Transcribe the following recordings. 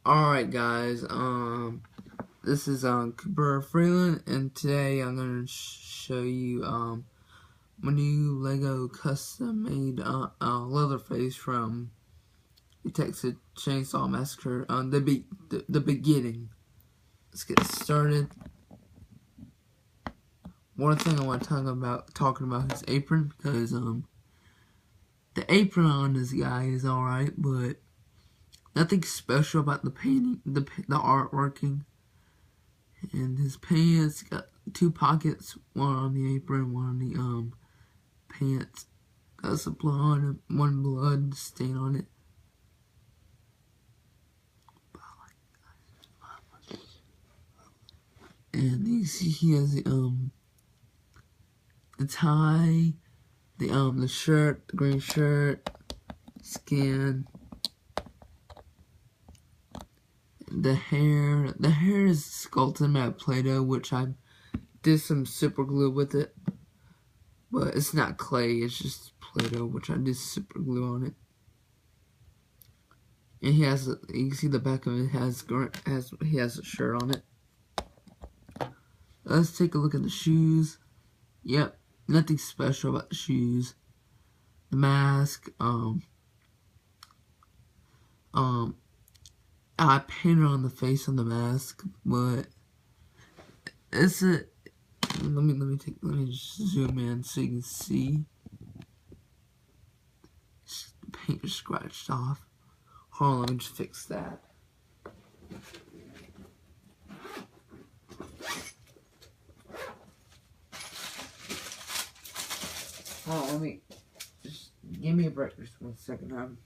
Alright guys, this is Cooper Freeland, and today I'm gonna show you my new Lego custom made Leatherface from the Texas Chainsaw Massacre, the beginning. Let's get started. One thing I want to talking about his apron, because the apron on this guy is alright, but nothing special about the painting, the artworking. And his pants got two pockets, one on the apron, one on the pants. Got some blood on it, one blood stain on it. And you see he has the tie, the shirt, the green shirt, skin. The hair is sculpted matte Play-Doh, which I did some super glue with it, but it's not clay, it's just Play-Doh, which I did super glue on it. And he has, you can see the back of it he has a shirt on it. Let's take a look at the shoes. Yep, nothing special about the shoes. The mask, I painted on the face on the mask, but it's a. Let me just zoom in so you can see. The paint is scratched off. Hold on, let me just fix that. Hold on, let me just give me a break just 1 second.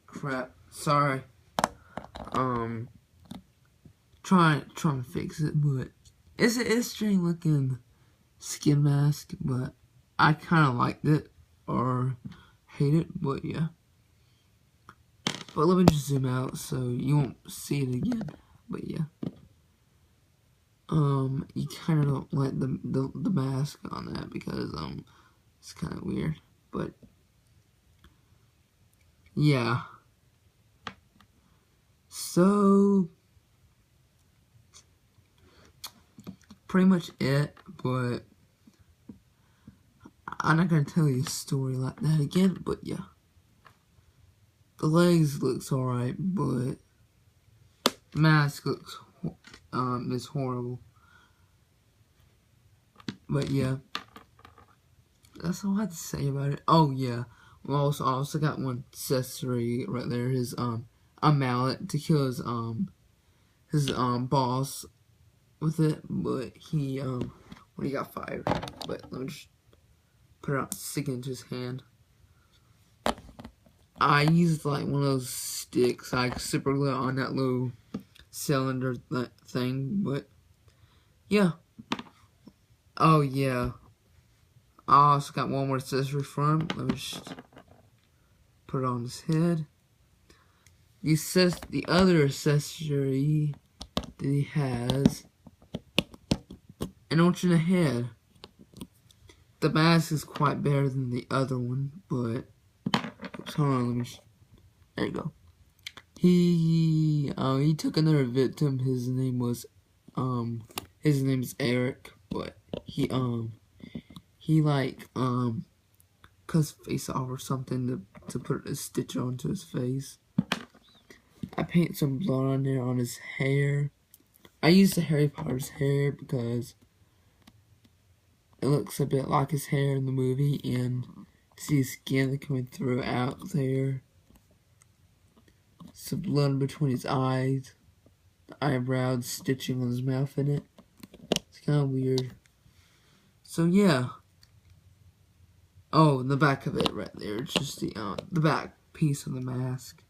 Crap, sorry. Trying to fix it, but it's an interesting looking skin mask, but I kind of liked it or hate it, but yeah. But let me just zoom out so you won't see it again. But yeah, you kind of don't like the mask on that because it's kind of weird. But yeah, so pretty much it. But I'm not gonna tell you a story like that again. But yeah. The legs looks alright, but the mask looks is horrible. But yeah, that's all I have to say about it. Oh yeah, I also got one accessory right there. His a mallet to kill his boss with it, but he when he got fired. But let me just put it out, stick it into his hand. I used like one of those sticks, like super glue on that little cylinder thing, but yeah. Oh yeah. I also got one more accessory for him. Let me just put it on his head. The other accessory that he has, an inch in the head. The mask is quite better than the other one, but hold on, let me there you go. He took another victim. His name is Eric, but he like cut his face off or something to put a stitch onto his face. I paint some blood on there on his hair. I used the Harry Potter's hair because it looks a bit like his hair in the movie, and see his skin coming through out there. Some blood between his eyes, the eyebrows, stitching on his mouth in it. It's kind of weird. So yeah. Oh, the back of it right there. It's just the back piece of the mask.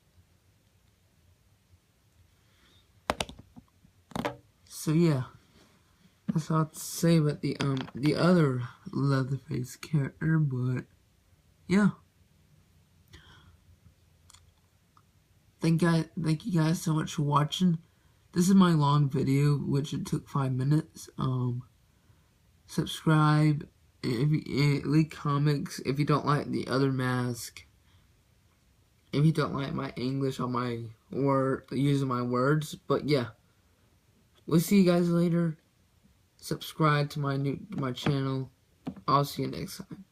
So yeah, that's all I have to say about the other Leatherface character. But yeah, thank you guys so much for watching. This is my long video, which it took 5 minutes. Subscribe. Leave comments if you don't like the other mask. If you don't like my English on my using my words. But yeah, we'll see you guys later. Subscribe to my channel. I'll see you next time.